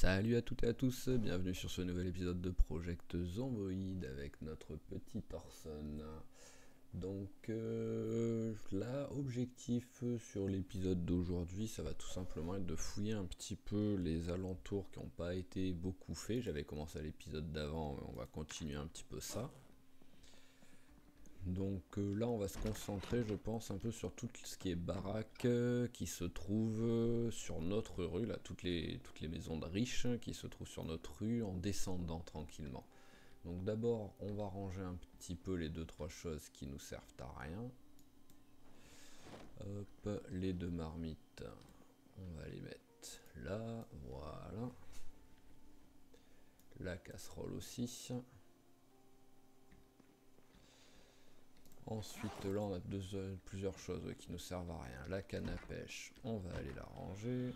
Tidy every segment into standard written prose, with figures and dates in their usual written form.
Salut à toutes et à tous, bienvenue sur ce nouvel épisode de Project Zomboid avec notre petit Orson. Donc là, objectif sur l'épisode d'aujourd'hui, ça va tout simplement être de fouiller un petit peu les alentours qui n'ont pas été beaucoup faits. J'avais commencé à l'épisode d'avant, mais on va continuer un petit peu ça. Donc là on va se concentrer je pense un peu sur tout ce qui est baraque qui se trouve sur notre rue, là toutes les maisons de riches qui se trouvent sur notre rue en descendant tranquillement. Donc d'abord on va ranger un petit peu les 2-3 choses qui nous servent à rien. Hop, les 2 marmites, on va les mettre là, voilà. La casserole aussi. Ensuite là on a plusieurs choses qui nous servent à rien. La canne à pêche, on va aller la ranger.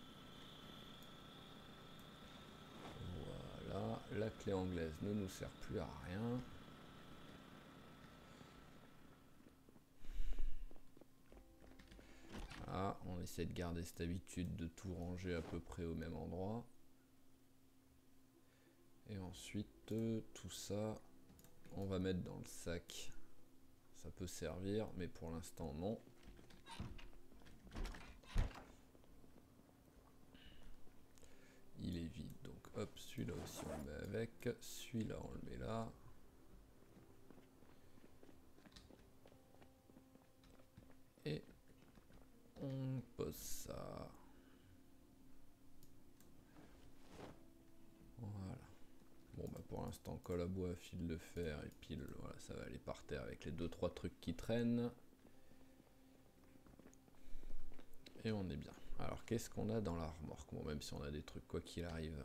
Voilà, la clé anglaise ne nous sert plus à rien. Ah, on essaie de garder cette habitude de tout ranger à peu près au même endroit. Et ensuite tout ça on va mettre dans le sac. Ça peut servir, mais pour l'instant non. Il est vide, donc hop, celui-là aussi on le met avec. Celui-là on le met là. Et on pose ça. Voilà. Bon bah pour l'instant colle à bois, fil de fer et pile, voilà, ça va aller par terre avec les 2-3 trucs qui traînent. Et on est bien. Alors qu'est-ce qu'on a dans la remorque? Bon, même si on a des trucs quoi qu'il arrive.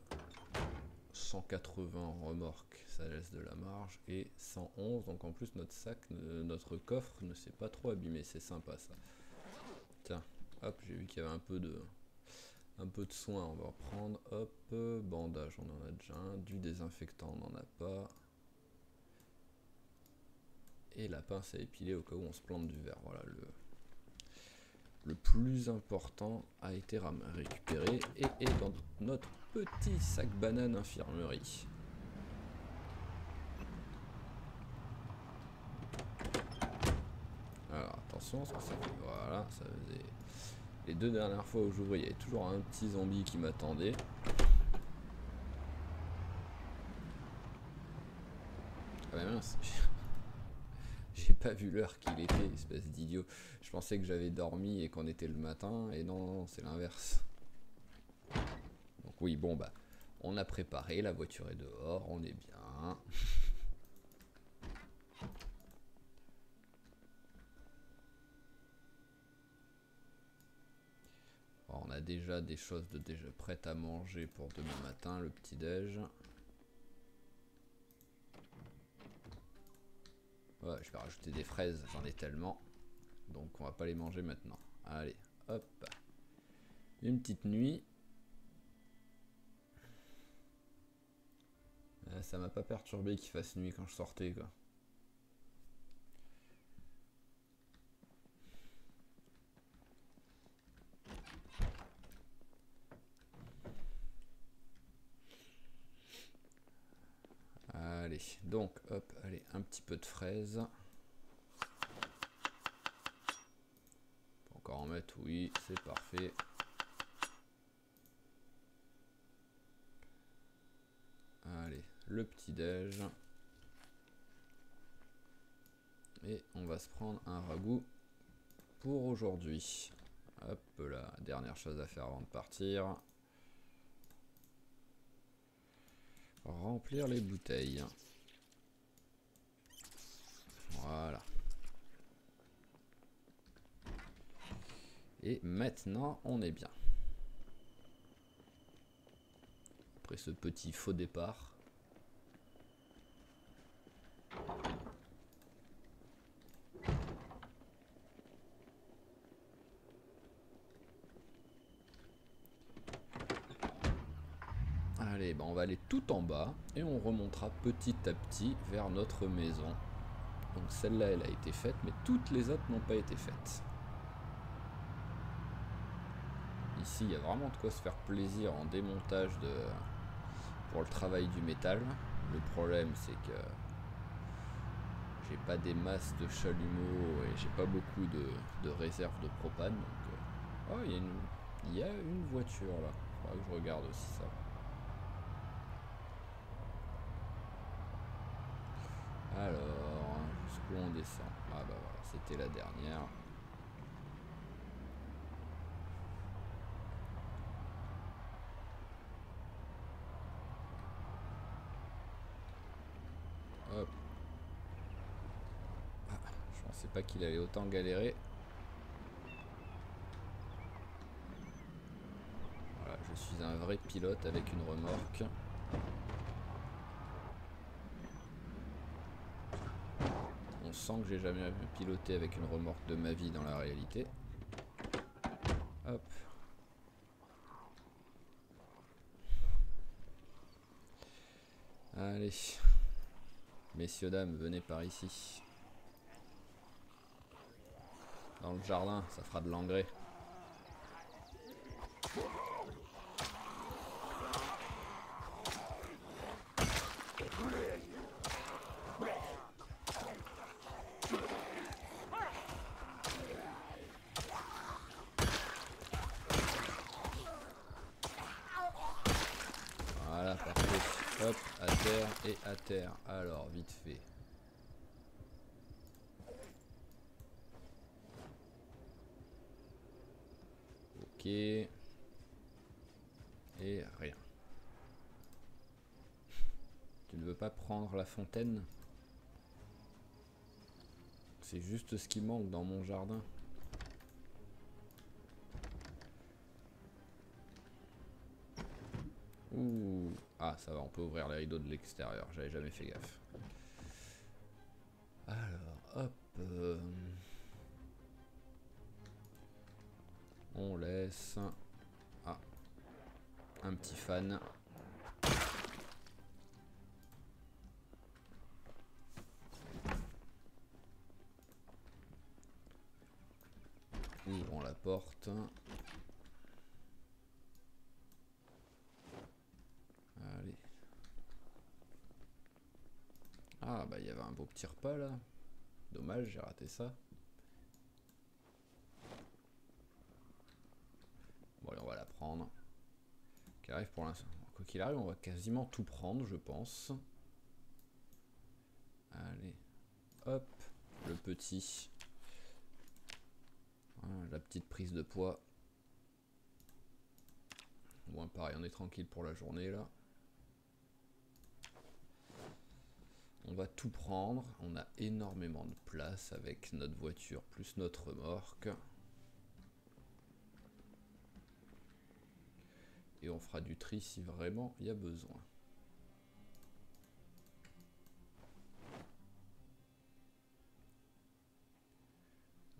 180 en remorque, ça laisse de la marge. Et 111, donc en plus notre sac, notre coffre ne s'est pas trop abîmé, c'est sympa ça. Tiens, hop, j'ai vu qu'il y avait un peu de soin, on va reprendre. Hop, bandage, on en a déjà un. Du désinfectant, on n'en a pas. Et la pince à épiler au cas où on se plante du verre. Voilà, le plus important a été récupéré et est dans notre petit sac banane infirmerie. Alors attention, parce que ça fait, voilà, ça faisait les 2 dernières fois où j'ouvrais, il y avait toujours un petit zombie qui m'attendait. Ah bah mince, j'ai pas vu l'heure qu'il était, espèce d'idiot. Je pensais que j'avais dormi et qu'on était le matin, et non, c'est l'inverse. Donc oui, bon bah, on a préparé, la voiture est dehors, on est bien. Alors, on a déjà des choses déjà prêtes à manger pour demain matin, le petit-déj. Ouais, je vais rajouter des fraises, j'en ai tellement. Donc on va pas les manger maintenant. Allez, hop. Une petite nuit. Ça m'a pas perturbé qu'il fasse nuit quand je sortais quoi. Allez, donc hop, allez, un petit peu de fraises. Encore en mettre, oui, c'est parfait. Allez, le petit-déj. Et on va se prendre un ragoût pour aujourd'hui. Hop là, dernière chose à faire avant de partir. Remplir les bouteilles. Voilà. Et maintenant, on est bien. Après ce petit faux départ. Allez, bah on va aller tout en bas et on remontera petit à petit vers notre maison. Donc celle-là, elle a été faite, mais toutes les autres n'ont pas été faites. Ici, il y a vraiment de quoi se faire plaisir en démontage pour le travail du métal. Le problème c'est que j'ai pas des masses de chalumeau et j'ai pas beaucoup de réserves de propane. Donc, oh, il y a une voiture là. Faudra que je regarde aussi ça. Alors, jusqu'où on descend? Ah bah voilà, c'était la dernière. Hop. Ah, je pensais pas qu'il allait autant galérer. Voilà, je suis un vrai pilote avec une remorque. On sent que j'ai jamais piloté avec une remorque de ma vie dans la réalité. Hop. Allez. Messieurs, dames, venez par ici. Dans le jardin, ça fera de l'engrais. Voilà, parfait. Hop, à terre et à terre. Alors, vite fait. Ok. Et rien. Tu ne veux pas prendre la fontaine? C'est juste ce qui manque dans mon jardin. Ouh. Ah, ça va, on peut ouvrir les rideaux de l'extérieur. J'avais jamais fait gaffe. Alors, hop. On laisse. Ah. Un petit fan. Ouvrons la porte. Allez. Ah bah il y avait un beau petit repas là. Dommage, j'ai raté ça. Bon allez, on va la prendre. Qu'il arrive pour l'instant. Quoi qu'il arrive, on va quasiment tout prendre, je pense. Allez. Hop. Le petit. Voilà, la petite prise de poids. Bon pareil, on est tranquille pour la journée là. On va tout prendre. On a énormément de place avec notre voiture plus notre remorque. Et on fera du tri si vraiment il y a besoin.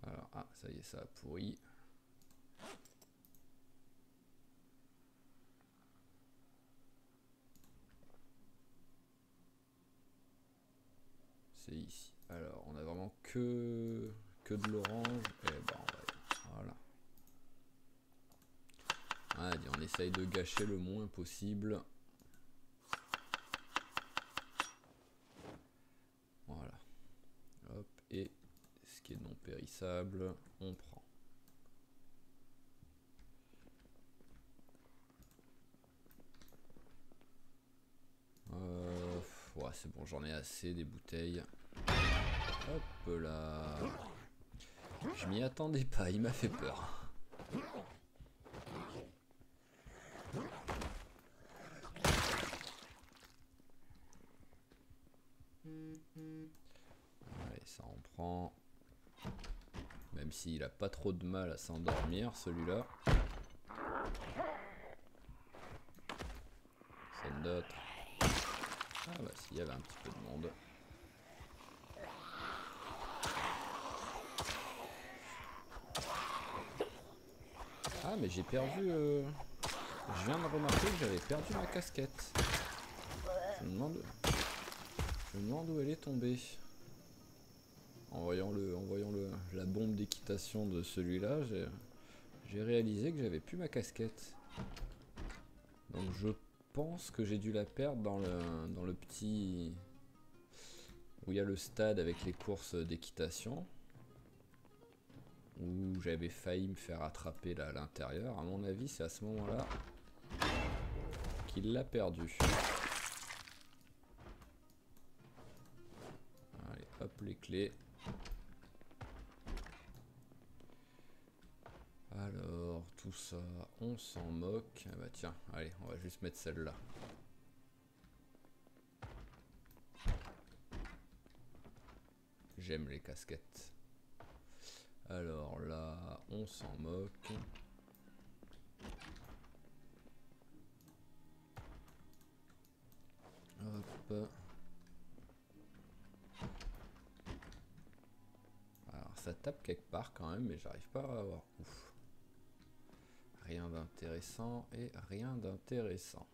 Alors, ah, ça y est, ça a pourri. C'est ici. Alors, on a vraiment que de l'orange. Et ben, voilà. Allez, on essaye de gâcher le moins possible. Voilà. Hop, et ce qui est non périssable, on prend. Ouais, c'est bon, j'en ai assez des bouteilles. Hop là. Je m'y attendais pas, il m'a fait peur. Allez, ça on prend. Même s'il a pas trop de mal à s'endormir, celui-là. C'est notre. Ah bah s'il y avait un petit peu de monde. Ah mais j'ai perdu... Je viens de remarquer que j'avais perdu ma casquette. Je me demande où elle est tombée. En voyant la bombe d'équitation de celui-là, j'ai réalisé que j'avais plus ma casquette. Donc je pense que j'ai dû la perdre dans le petit... où il y a le stade avec les courses d'équitation. Où j'avais failli me faire attraper là à l'intérieur. À mon avis, c'est à ce moment-là qu'il l'a perdu. Allez, hop les clés. Alors, tout ça, on s'en moque. Ah bah tiens, allez, on va juste mettre celle-là. J'aime les casquettes. Alors là, on s'en moque. Hop. Alors ça tape quelque part quand même, mais j'arrive pas à avoir. Ouf. Rien d'intéressant et rien d'intéressant.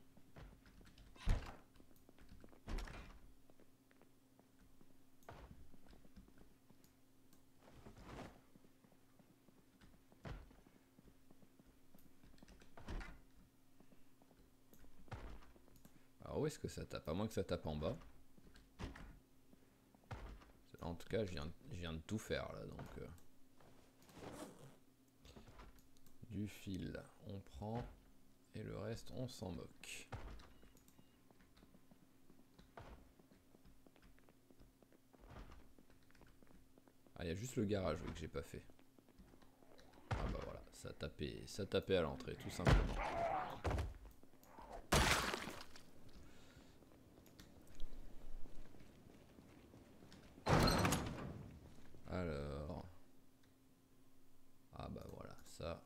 Alors où est-ce que ça tape? À moins que ça tape en bas. En tout cas, je viens de tout faire là, donc... Du fil, on prend, et le reste, on s'en moque. Ah, il y a juste le garage, oui, que j'ai pas fait. Ah bah voilà, ça tapait à l'entrée, tout simplement. Alors... Ah bah voilà, ça...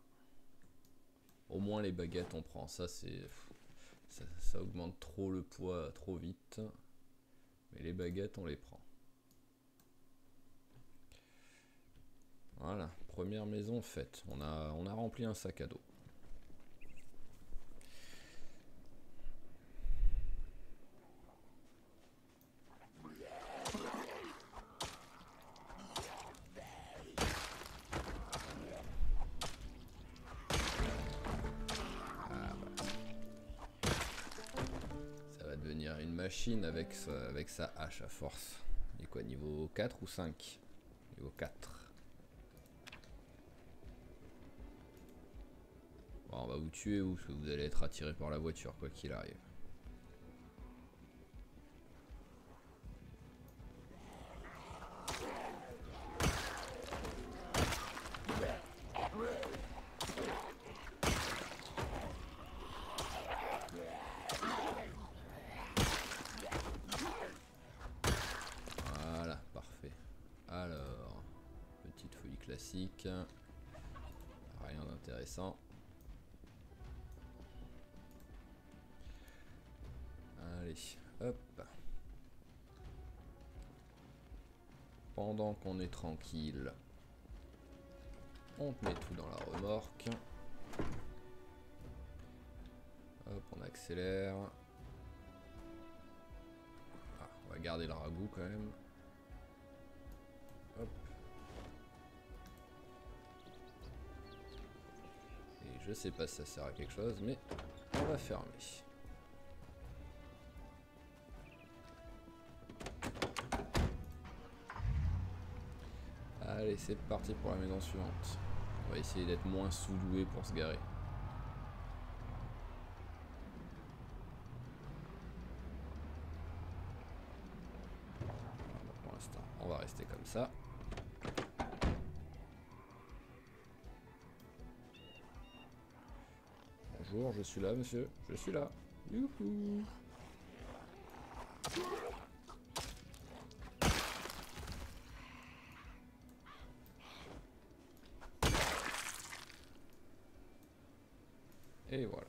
Au moins les baguettes, on prend. Ça, c'est... Ça augmente trop le poids, trop vite. Mais les baguettes, on les prend. Voilà, première maison faite. On a rempli un sac à dos. Une machine avec sa hache à force. Et quoi, niveau 4 ou 5? Niveau 4. Bon, on va vous tuer ou parce que vous allez être attiré par la voiture, quoi qu'il arrive. Voilà, parfait. Alors, petite fouille classique. Rien d'intéressant. Allez, hop. Pendant qu'on est tranquille, on met tout dans la remorque. Hop, on accélère. Ah, on va garder le ragoût quand même. Hop. Et je sais pas si ça sert à quelque chose, mais on va fermer. Allez, c'est parti pour la maison suivante. On va essayer d'être moins sous-doué pour se garer. Pour l'instant, on va rester comme ça. Bonjour, je suis là, monsieur. Je suis là. Youhou. Et voilà.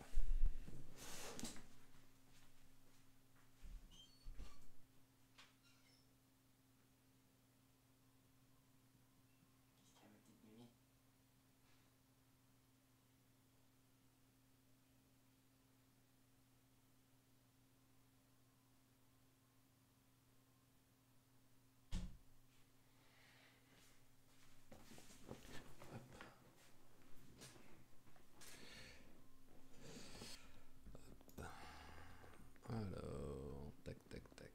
Alors, tac, tac, tac.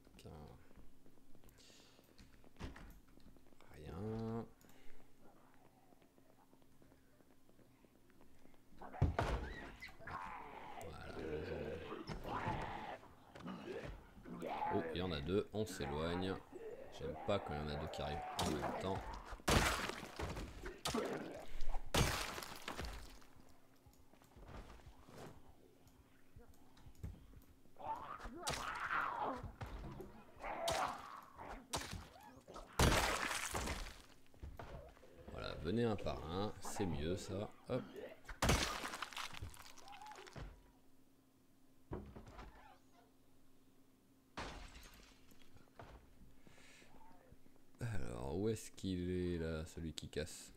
Rien. Oh, il y en a deux, on s'éloigne. J'aime pas quand il y en a deux qui arrivent en même temps. Voilà, venez un par un, c'est mieux ça. Hop. Alors, où est-ce qu'il est là, celui qui casse?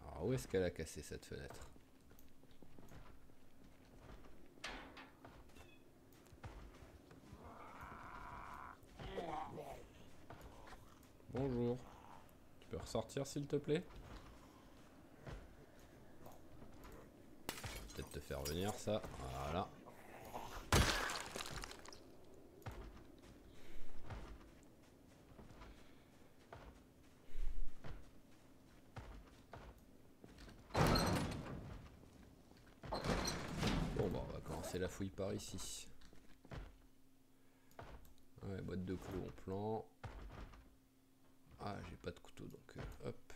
Alors, où est-ce qu'elle a cassé cette fenêtre? Bonjour. Tu peux ressortir s'il te plaît? Peut-être te faire venir ça. Voilà. Bon bah on va commencer la fouille par ici. Ouais, boîte de clous en plan. Ah, j'ai pas de couteau donc hop.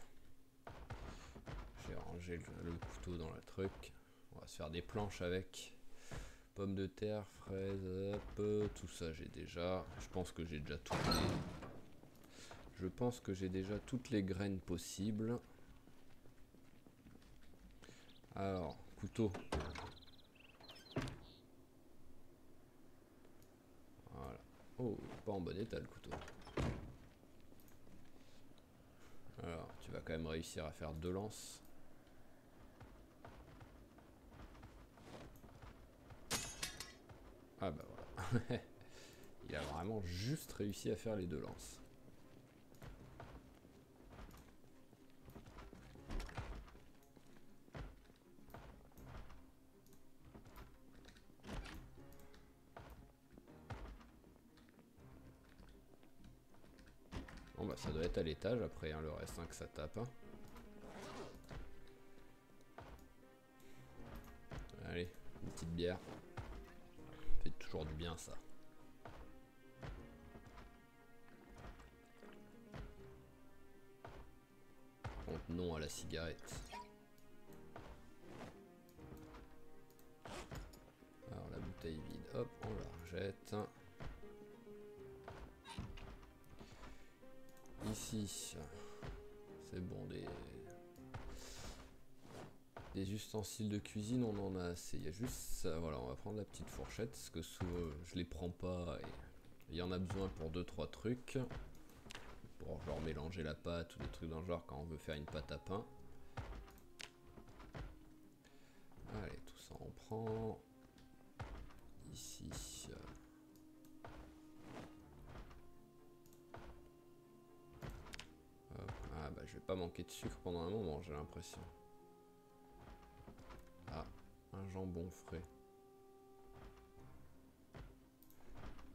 J'ai rangé le couteau dans le truc. On va se faire des planches avec. Pommes de terre, fraises, hop, tout ça j'ai déjà. Je pense que j'ai déjà toutes les graines possibles. Alors, couteau. Voilà. Oh, pas en bon état le couteau. Alors, tu vas quand même réussir à faire 2 lances. Ah bah voilà. Il a vraiment juste réussi à faire les 2 lances. Bon bah ça doit être à l'étage après hein, le reste hein, que ça tape. Hein. Allez, une petite bière. Ça fait toujours du bien ça. Donc non à la cigarette. Alors la bouteille vide, hop, on la rejette. Ici, c'est bon, des ustensiles de cuisine, on en a assez. Il y a juste ça, voilà, on va prendre la petite fourchette, parce que souvent, je les prends pas, et il y en a besoin pour 2-3 trucs. Pour genre mélanger la pâte ou des trucs dans le genre quand on veut faire une pâte à pain. Allez, tout ça on prend. Ici. Hop. Ah bah je vais pas manquer de sucre pendant un moment, j'ai l'impression. Ah, un jambon frais.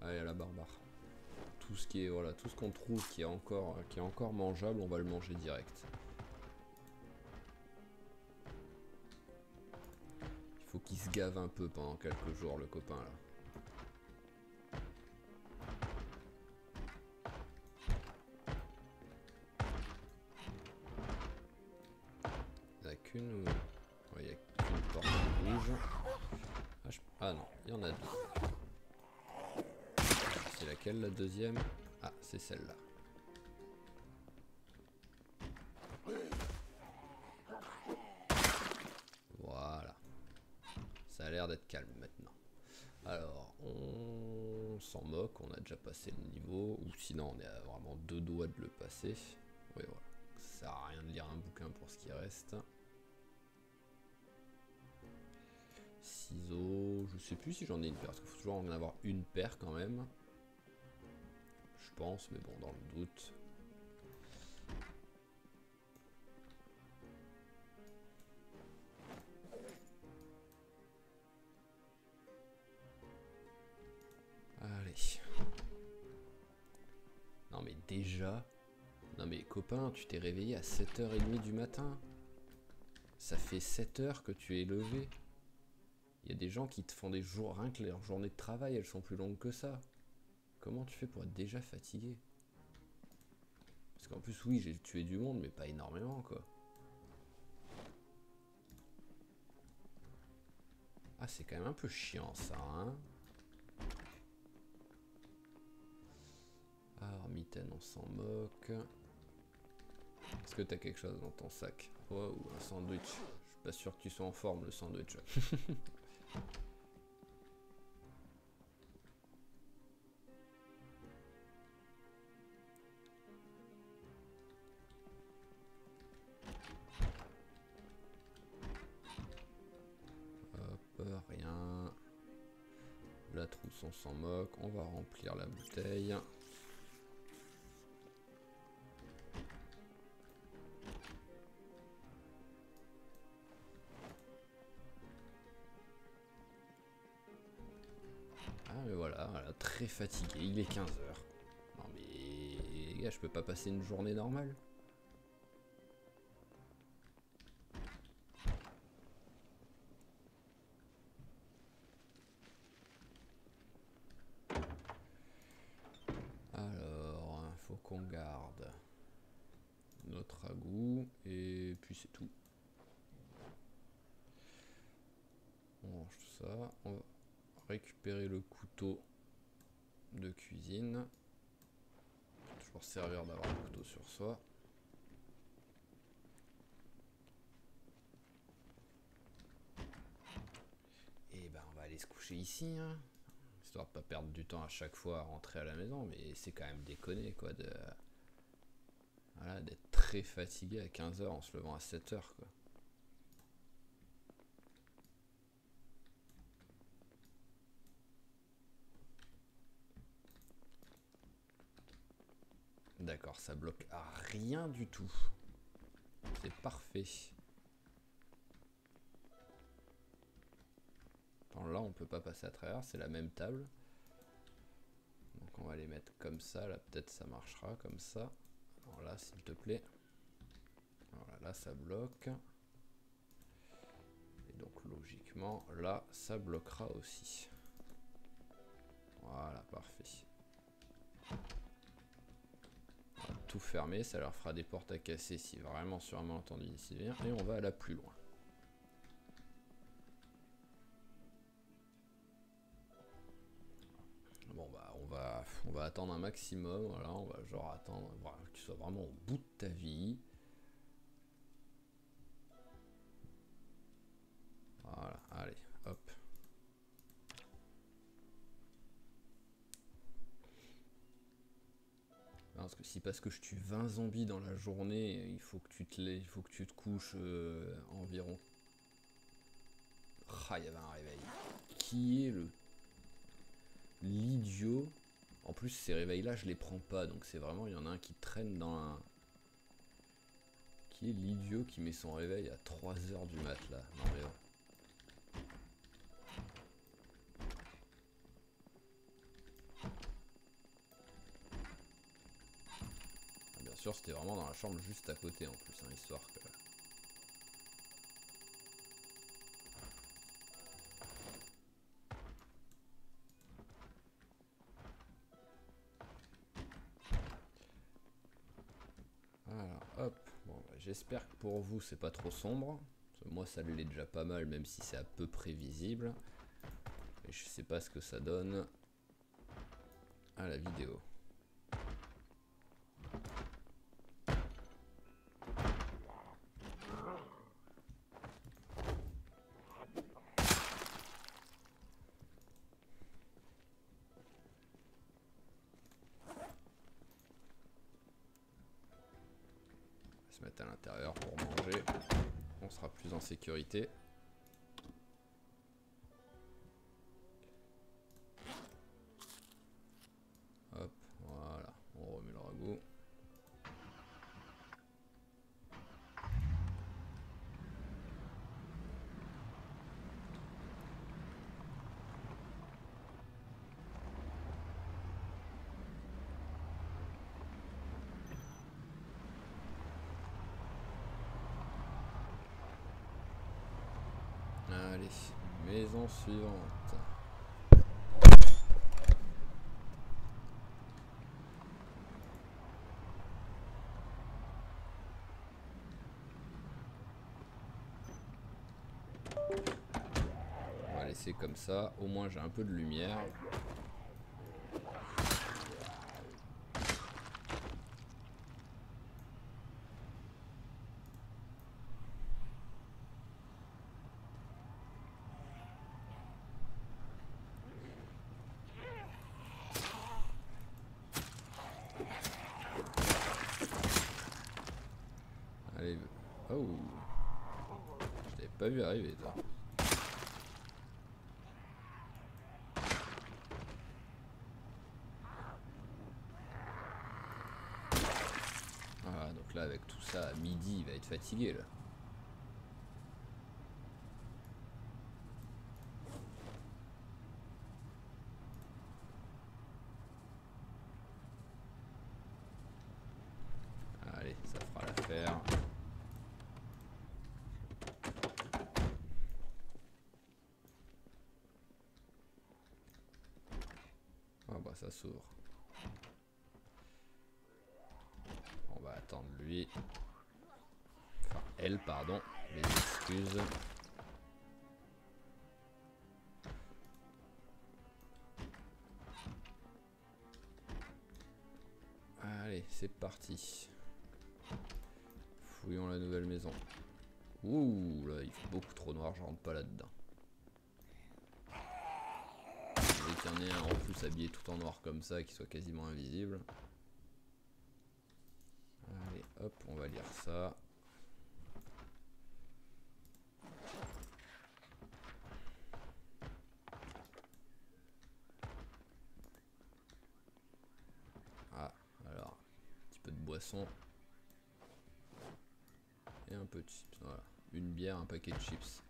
Allez à la barbare. Tout ce qui est voilà, tout ce qu'on trouve qui est encore mangeable, on va le manger direct. Il faut qu'il se gave un peu pendant quelques jours le copain là. Il n'y en a qu'une ou... Ouais, il n'y a qu'une porte rouge. Ah non, il y en a 2. C'est laquelle la deuxième? Ah, c'est celle-là. Voilà. Ça a l'air d'être calme maintenant. Alors, on s'en moque, on a déjà passé le niveau, ou sinon on est à vraiment 2 doigts de le passer. Oui, voilà. Ça sert à rien de lire un bouquin pour ce qui reste. 6 sais plus si j'en ai une paire, parce qu'il faut toujours en avoir une paire quand même. Je pense, mais bon, dans le doute. Allez. Non mais déjà... Non mais copain, tu t'es réveillé à 7h30 du matin. Ça fait 7 heures que tu es levé. Il y a des gens qui te font des jours, rien que leurs journées de travail, elles sont plus longues que ça. Comment tu fais pour être déjà fatigué? Parce qu'en plus, oui, j'ai tué du monde, mais pas énormément, quoi. Ah, c'est quand même un peu chiant, ça, hein. Alors, mitaine, on s'en moque. Est-ce que t'as quelque chose dans ton sac? Oh, ou un sandwich. Je suis pas sûr que tu sois en forme, le sandwich. Hop, rien. La trousse, on s'en moque. On va remplir la bouteille. Ah mais voilà, très fatigué, il est 15 heures. Non mais les gars, je peux pas passer une journée normale. Alors, faut qu'on garde notre ragoût et puis c'est tout. On range tout ça, on va récupérer le couteau de cuisine. Toujours servir d'avoir un couteau sur soi. Et ben on va aller se coucher ici, hein, histoire de pas perdre du temps à chaque fois à rentrer à la maison, mais c'est quand même déconné quoi de... Voilà, d'être très fatigué à 15 heures en se levant à 7 heures quoi. D'accord, ça bloque à rien du tout. C'est parfait. Attends, là on peut pas passer à travers, c'est la même table. Donc on va les mettre comme ça, là peut-être ça marchera comme ça. Alors là s'il te plaît. Voilà, là ça bloque. Et donc logiquement là ça bloquera aussi. Voilà, parfait. On va tout fermer, ça leur fera des portes à casser si vraiment sur un malentendu ici vient. Et on va aller plus loin. Bon bah on va attendre un maximum, voilà, on va genre attendre, voilà, que tu sois vraiment au bout de ta vie. Voilà, allez, hop. Non, parce que si parce que je tue 20 zombies dans la journée, il faut que tu te couches environ. Ah, il y avait un réveil. Qui est l'idiot? En plus ces réveils là je les prends pas, donc c'est vraiment, il y en a un qui traîne dans un... Qui est l'idiot qui met son réveil à 3 heures du mat là? Non mais... Bien sûr c'était vraiment dans la chambre juste à côté en plus, hein, histoire que... Voilà, hop. Bon, bah, j'espère que pour vous c'est pas trop sombre. Moi ça l'est déjà pas mal, même si c'est à peu près visible. Et je sais pas ce que ça donne à la vidéo. On va se mettre à l'intérieur pour manger. On sera plus en sécurité. Allez, maison suivante. On va laisser comme ça, au moins j'ai un peu de lumière. Allez, oh, je t'avais pas vu arriver toi. Ah, donc là avec tout ça, à midi il va être fatigué là. Allez, ça fera l'affaire. Ah bah ça s'ouvre. On va attendre lui. Enfin elle pardon, mes excuses. Allez, c'est parti. Fouillons la nouvelle maison. Ouh, là il fait beaucoup trop noir, je rentre pas là-dedans. Dès qu'il y en ait un en plus habillé tout en noir comme ça, qui soit quasiment invisible. Allez, hop, on va lire ça. Ah, alors, un petit peu de boisson. Et un peu de chips, voilà. Une bière, un paquet de chips.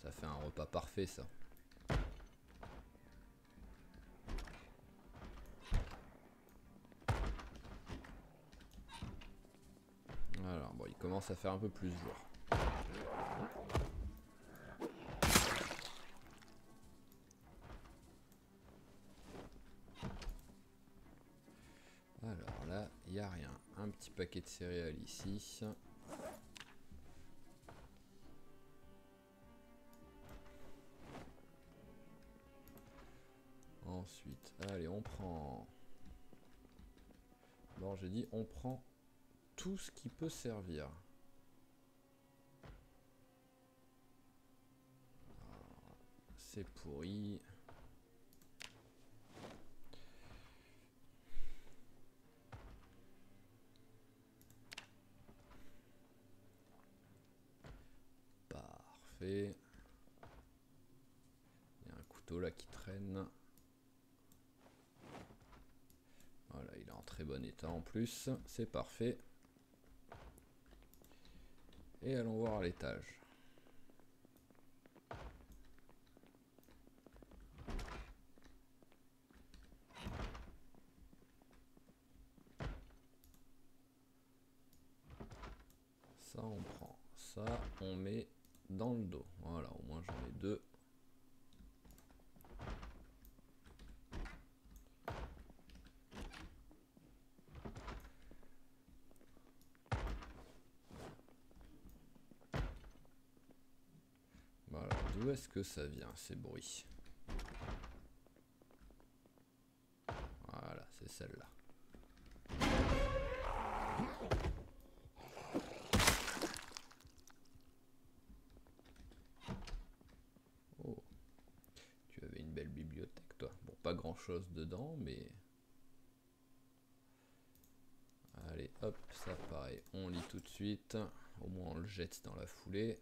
Ça fait un repas parfait ça. Alors, bon, il commence à faire un peu plus jour. Alors là, il n'y a rien. Un petit paquet de céréales ici. Ensuite, allez, on prend... Bon, j'ai dit, on prend tout ce qui peut servir. C'est pourri. Parfait. Il y a un couteau là qui traîne. Voilà, il est en très bon état en plus. C'est parfait. Et allons voir à l'étage. Ça on prend. Ça on met dans le dos. Voilà, au moins j'en ai deux. Voilà, d'où est-ce que ça vient ces bruits? Voilà, c'est celle-là. Oh, tu avais une belle bibliothèque toi. Bon, pas grand-chose dedans, mais... Allez, hop, ça pareil, on lit tout de suite. Au moins on le jette dans la foulée.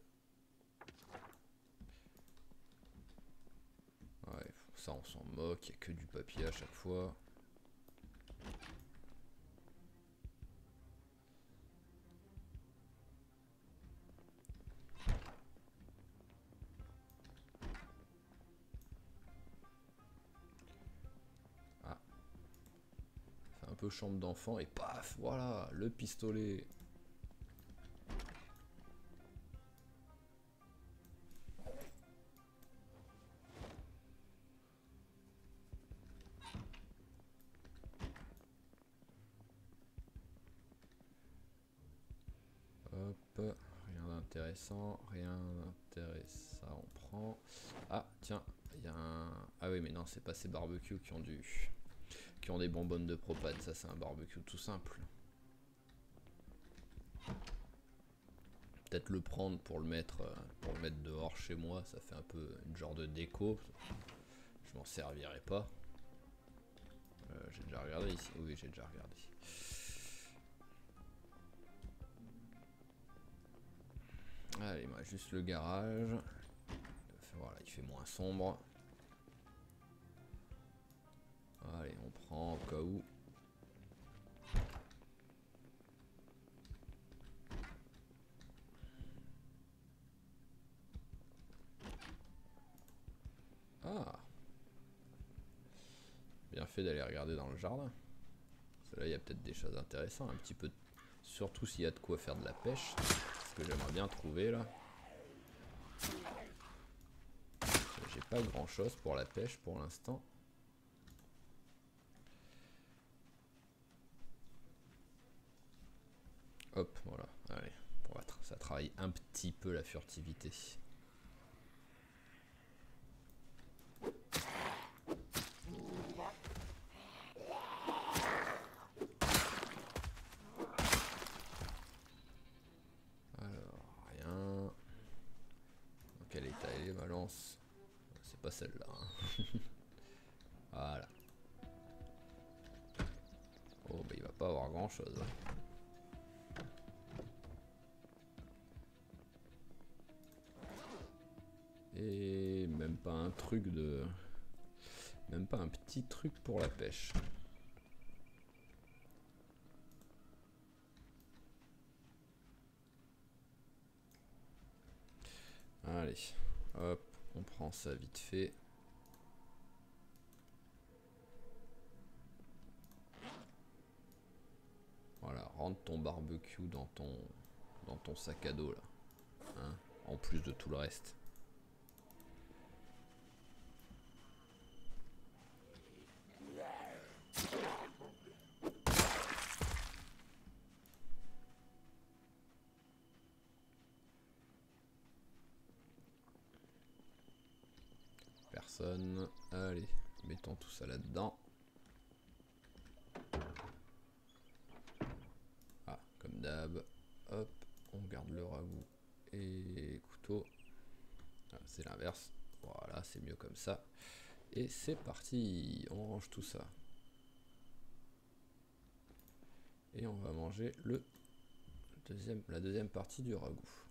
Ouais, ça on s'en moque, il n'y a que du papier à chaque fois. Ah, c'est un peu chambre d'enfant et paf, voilà, le pistolet. d'intéressant, rien d'intéressant, on prend. Ah tiens, il y a un... Ah oui mais non, c'est pas ces barbecues qui ont des bonbonnes de propane, ça c'est un barbecue tout simple. Peut-être le prendre pour le mettre dehors chez moi, ça fait un peu une genre de déco. Je m'en servirai pas. J'ai déjà regardé ici. Oui, j'ai déjà regardé. Allez, moi juste le garage. Voilà, il fait moins sombre. Allez, on prend au cas où. Ah, bien fait d'aller regarder dans le jardin. Parce que là, il y a peut-être des choses intéressantes. Un petit peu, surtout s'il y a de quoi faire de la pêche. Ce que j'aimerais bien trouver là. J'ai pas grand chose pour la pêche pour l'instant. Hop, voilà. Allez, ça travaille un petit peu la furtivité. Quel état elle est ma lance? C'est pas celle-là. Hein. Voilà. Oh bah il va pas avoir grand chose. Et même pas un truc de... Même pas un petit truc pour la pêche. Allez, hop, on prend ça vite fait. Voilà, rentre ton barbecue dans ton sac à dos là, hein, en plus de tout le reste. Personne. Allez, mettons tout ça là-dedans. Ah, comme d'hab. Hop, on garde le ragoût et couteau. Ah, c'est l'inverse. Voilà, c'est mieux comme ça. Et c'est parti. On range tout ça. Et on va manger la deuxième partie du ragoût.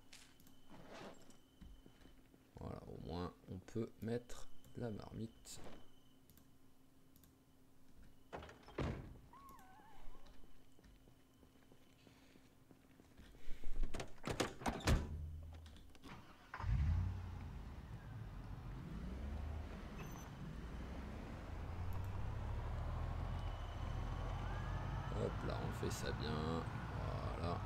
Voilà, au moins on peut mettre la marmite. Hop là, on fait ça bien. Voilà.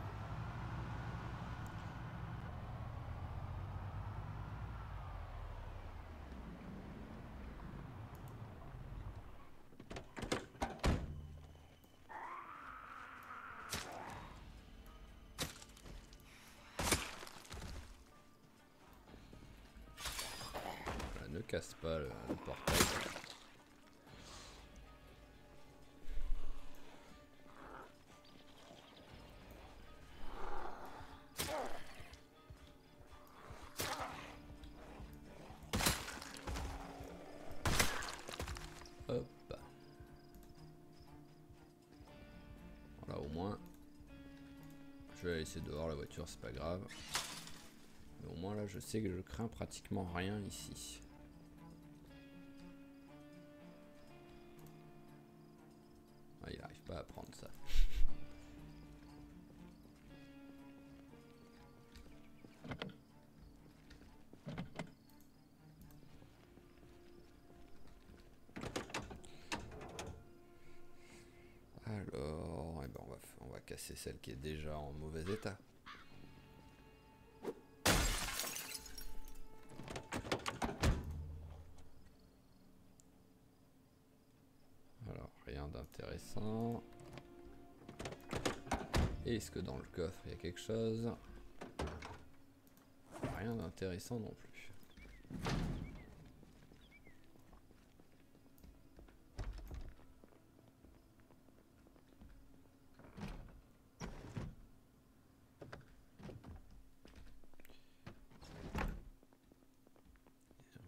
Voilà, ne casse pas le portail. Hop. Voilà, au moins. Je vais la laisser dehors la voiture, c'est pas grave. Mais au moins là, je sais que je crains pratiquement rien ici. Ah, il n'arrive pas à prendre ça. Alors, eh ben on va casser celle qui est déjà en mauvais état. Alors, rien d'intéressant. Est-ce que dans le coffre il y a quelque chose? rien d'intéressant non plus.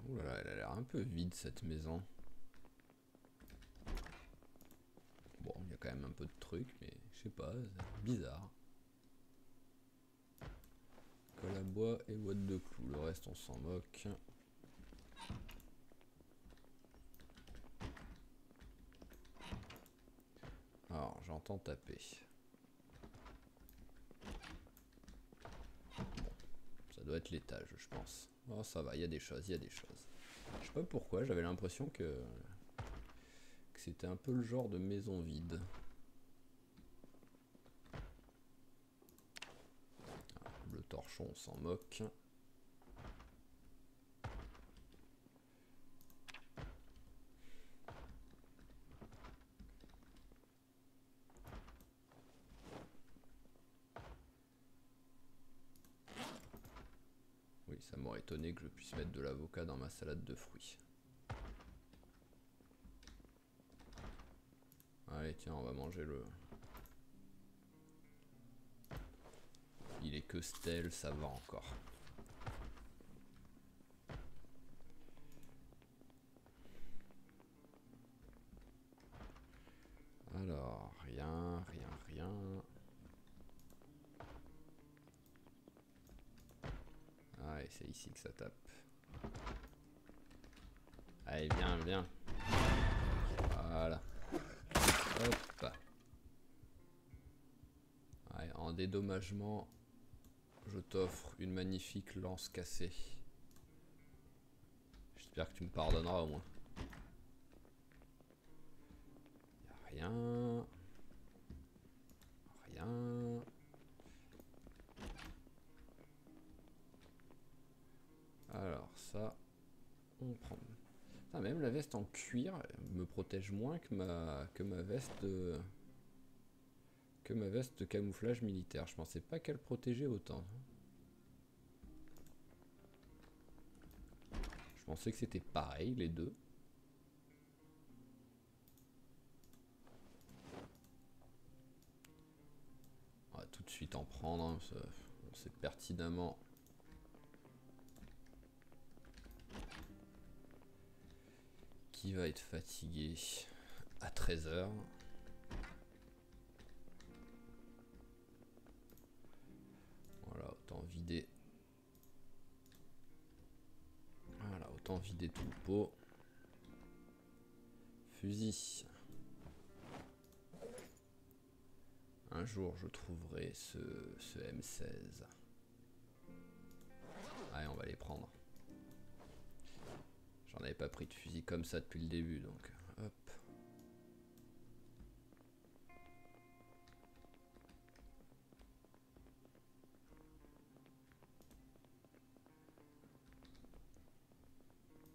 Ouh là là, elle a l'air un peu vide cette maison. Bon, il y a quand même un peu de trucs, mais je sais pas, c'est bizarre. Colle à bois et boîte de clous, le reste on s'en moque. Alors, j'entends taper. Ça doit être l'étage, je pense. Oh, ça va, il y a des choses, il y a des choses. Je sais pas pourquoi, j'avais l'impression que c'était un peu le genre de maison vide. Ah, le torchon, on s'en moque. Oui, ça m'aurait étonné que je puisse mettre de l'avocat dans ma salade de fruits. Allez, tiens, on va manger le... Il est que stèle, ça va encore. Alors, rien. Ah, et c'est ici que ça tape. Allez, viens. Voilà. Hop. Allez, en dédommagement, je t'offre une magnifique lance cassée. J'espère que tu me pardonneras au moins. Y'a rien. Alors ça, on prend. Ah, même la veste en cuir me protège moins que ma veste de camouflage militaire. Je pensais pas qu'elle protégeait autant. Je pensais que c'était pareil les deux. On va tout de suite en prendre. Hein, on sait pertinemment. Qui va être fatigué à 13 h. Voilà, autant vider. Voilà, autant vider tout le pot. Fusil. Un jour, je trouverai ce M16. Allez, on va les prendre. J'en avais pas pris de fusil comme ça depuis le début, donc hop.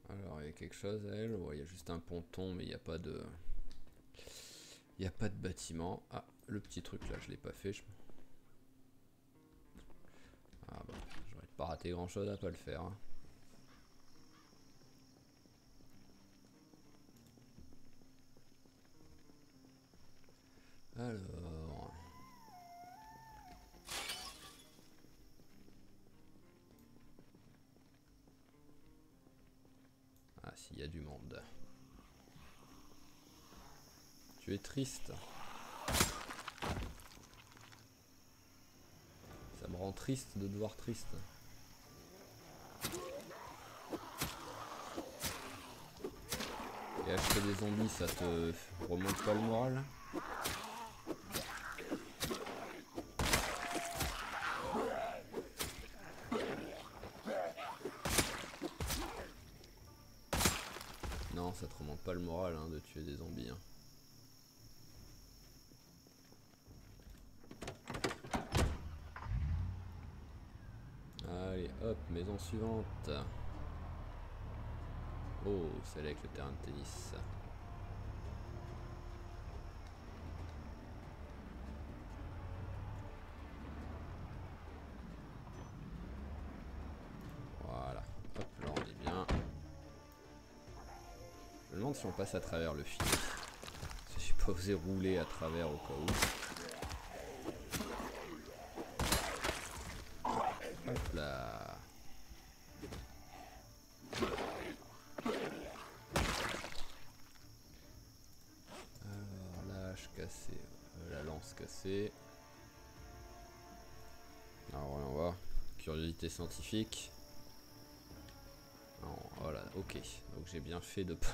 Alors, il y a quelque chose à elle. Ouais, il y a juste un ponton, mais il n'y a pas de... Il n'y a pas de bâtiment. Ah, le petit truc là, je l'ai pas fait. Ah bah, j'aurais pas raté grand chose à pas le faire. Hein. Alors... Ah, s'il y a du monde. Tu es triste. Ça me rend triste de te voir triste. Et acheter des zombies, ça te remonte pas le moral? Non, ça te remonte pas le moral hein, de tuer des zombies. Hein. Allez, hop, maison suivante. Oh, celle avec le terrain de tennis. me demande si on passe à travers le filet. J'ai pas osé rouler à travers au cas où. Hop là. Alors là, je cassais la lance cassée. Alors on va voir. Curiosité scientifique. Non, voilà, ok. Donc j'ai bien fait de pas.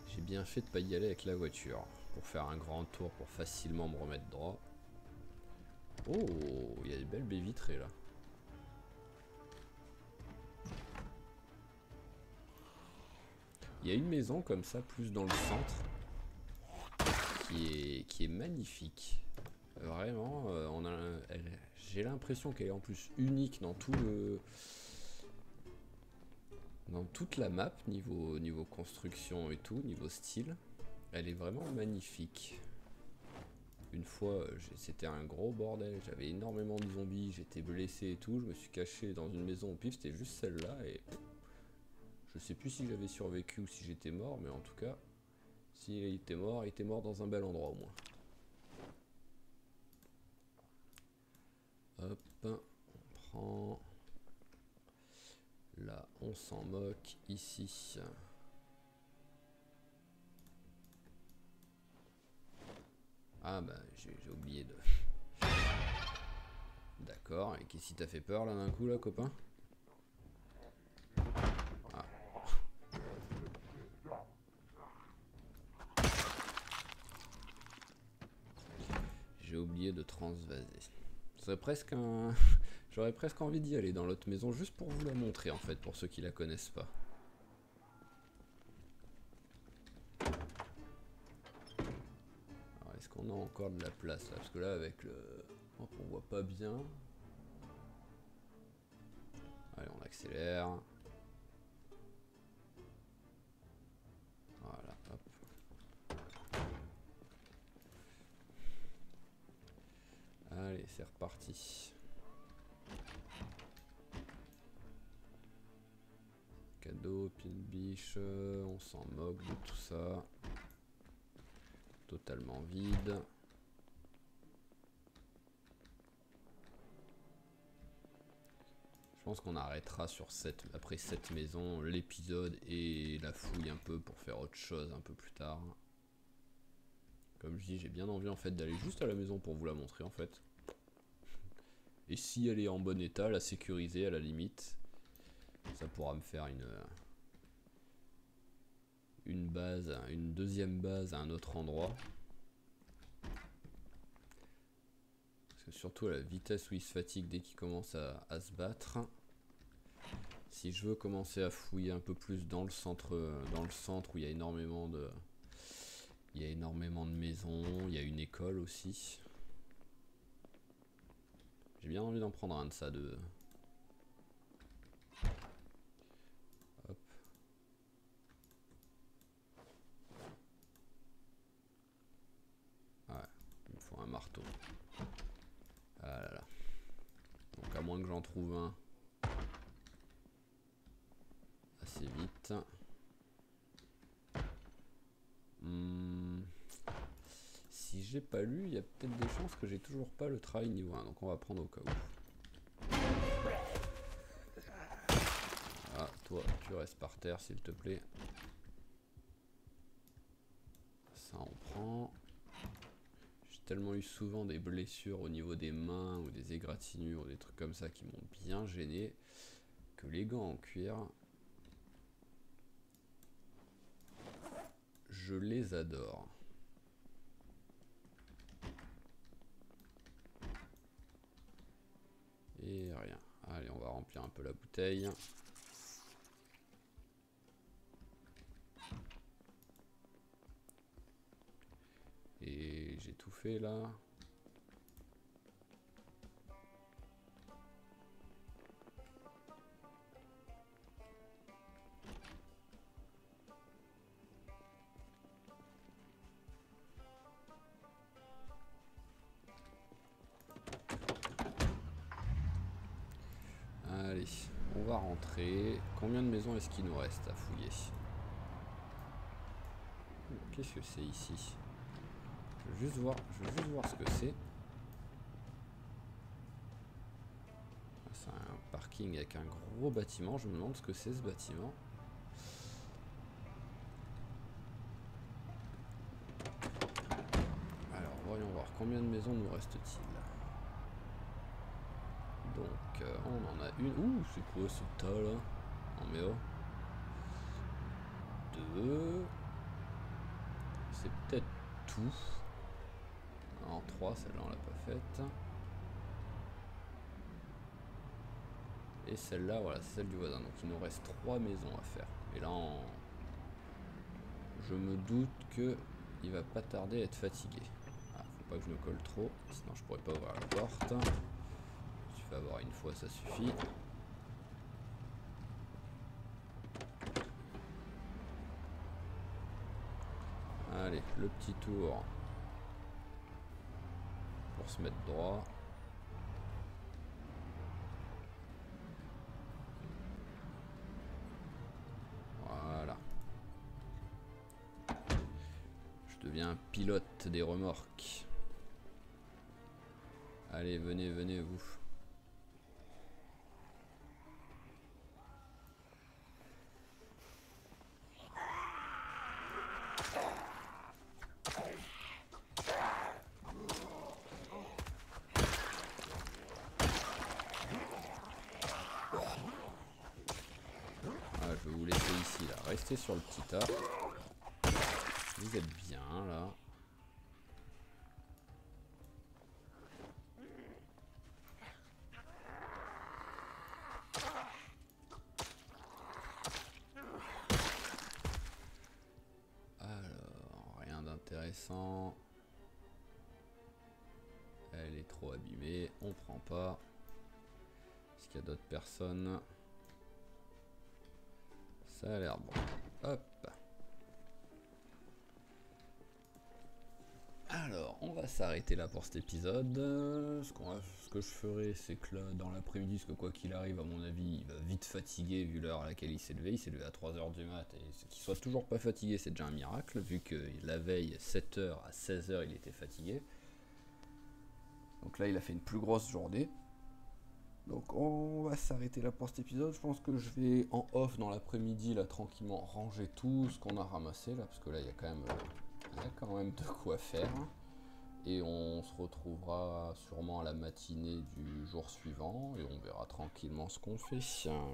J'ai bien fait de pas y aller avec la voiture. Pour faire un grand tour pour facilement me remettre droit. Oh, il y a des belles baies vitrées là. Il y a une maison comme ça, plus dans le centre, qui est magnifique. Vraiment, j'ai l'impression qu'elle est en plus unique dans tout le, dans toute la map, niveau construction et tout, niveau style. Elle est vraiment magnifique. Une fois, c'était un gros bordel, j'avais énormément de zombies, j'étais blessé et tout, je me suis caché dans une maison au pif, c'était juste celle-là et je sais plus si j'avais survécu ou si j'étais mort, mais en tout cas, s'il était mort, il était mort dans un bel endroit au moins. Hop, on prend. Là, on s'en moque ici. Ah bah, j'ai oublié de... D'accord, et qu'est-ce qui t'a fait peur là d'un coup là, copain? Ah. J'ai oublié de transvaser. Ce serait presque un... J'aurais presque envie d'y aller dans l'autre maison juste pour vous la montrer en fait, pour ceux qui la connaissent pas. Alors est-ce qu'on a encore de la place là? Parce que là avec le... Oh, on voit pas bien. Allez, on accélère. Voilà, hop. Allez, c'est reparti. Cadeau, pile biche, on s'en moque de tout ça. Totalement vide. Je pense qu'on arrêtera sur après cette maison l'épisode et la fouille un peu pour faire autre chose un peu plus tard. Comme je dis, j'ai bien envie en fait d'aller juste à la maison pour vous la montrer en fait. Et si elle est en bon état, la sécuriser à la limite, ça pourra me faire une base, une deuxième base à un autre endroit. Parce que surtout à la vitesse où il se fatigue dès qu'il commence à se battre. Si je veux commencer à fouiller un peu plus dans le centre où il y a énormément de... Il y a énormément de maisons, il y a une école aussi. J'ai bien envie d'en prendre un de ça, de... Hop. Ouais, il me faut un marteau. Ah là là. Donc à moins que j'en trouve un assez vite. Si j'ai pas lu, il y a peut-être des chances que j'ai toujours pas le travail niveau 1, donc on va prendre au cas où. Ah, toi, tu restes par terre s'il te plaît. Ça on prend. J'ai tellement eu souvent des blessures au niveau des mains ou des égratignures ou des trucs comme ça qui m'ont bien gêné que les gants en cuir, je les adore. Et rien. Allez, on va remplir un peu la bouteille. Et j'ai tout fait là. Allez, on va rentrer. Combien de maisons est-ce qu'il nous reste à fouiller? Qu'est-ce que c'est ici? Je veux juste voir ce que c'est. C'est un parking avec un gros bâtiment. Je me demande ce que c'est ce bâtiment. Alors, voyons voir combien de maisons nous reste-t-il. Donc, on en a une. Ouh, c'est quoi ce tas là? En méo. 2. C'est peut-être tout. En 3, celle-là on l'a pas faite. Et celle-là, voilà, c'est celle du voisin. Donc il nous reste 3 maisons à faire. Et là, je me doute que il va pas tarder à être fatigué. Ah, faut pas que je me colle trop, sinon je pourrais pas ouvrir la porte. Il suffit d'avoir une fois, ça suffit. Allez, le petit tour pour se mettre droit. Voilà. Je deviens un pilote des remorques. Allez, venez, venez, vous. Je vais vous laisser ici, là. Restez sur le petit tas. Vous êtes bien, là. Alors, rien d'intéressant. Elle est trop abîmée. On prend pas. Est-ce qu'il y a d'autres personnes? Ça a l'air bon. Hop. Alors, on va s'arrêter là pour cet épisode. Ce que je ferai, c'est que là, dans l'après-midi, parce que quoi qu'il arrive, à mon avis, il va vite fatiguer vu l'heure à laquelle il s'est levé. Il s'est levé à 3h du mat. Et qu'il soit toujours pas fatigué, c'est déjà un miracle, vu que la veille, 7h à 16h, il était fatigué. Donc là, il a fait une plus grosse journée. Donc on va s'arrêter là pour cet épisode. Je pense que je vais en off dans l'après-midi là tranquillement ranger tout ce qu'on a ramassé là, parce que là il y a quand même de quoi faire. Et on se retrouvera sûrement à la matinée du jour suivant et on verra tranquillement ce qu'on fait.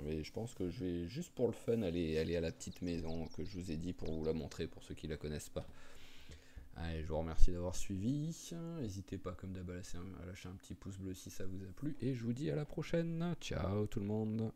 Mais je pense que je vais juste pour le fun aller à la petite maison que je vous ai dit pour vous la montrer pour ceux qui la connaissent pas. Allez, je vous remercie d'avoir suivi. N'hésitez pas comme d'hab à lâcher un petit pouce bleu si ça vous a plu. Et je vous dis à la prochaine. Ciao tout le monde.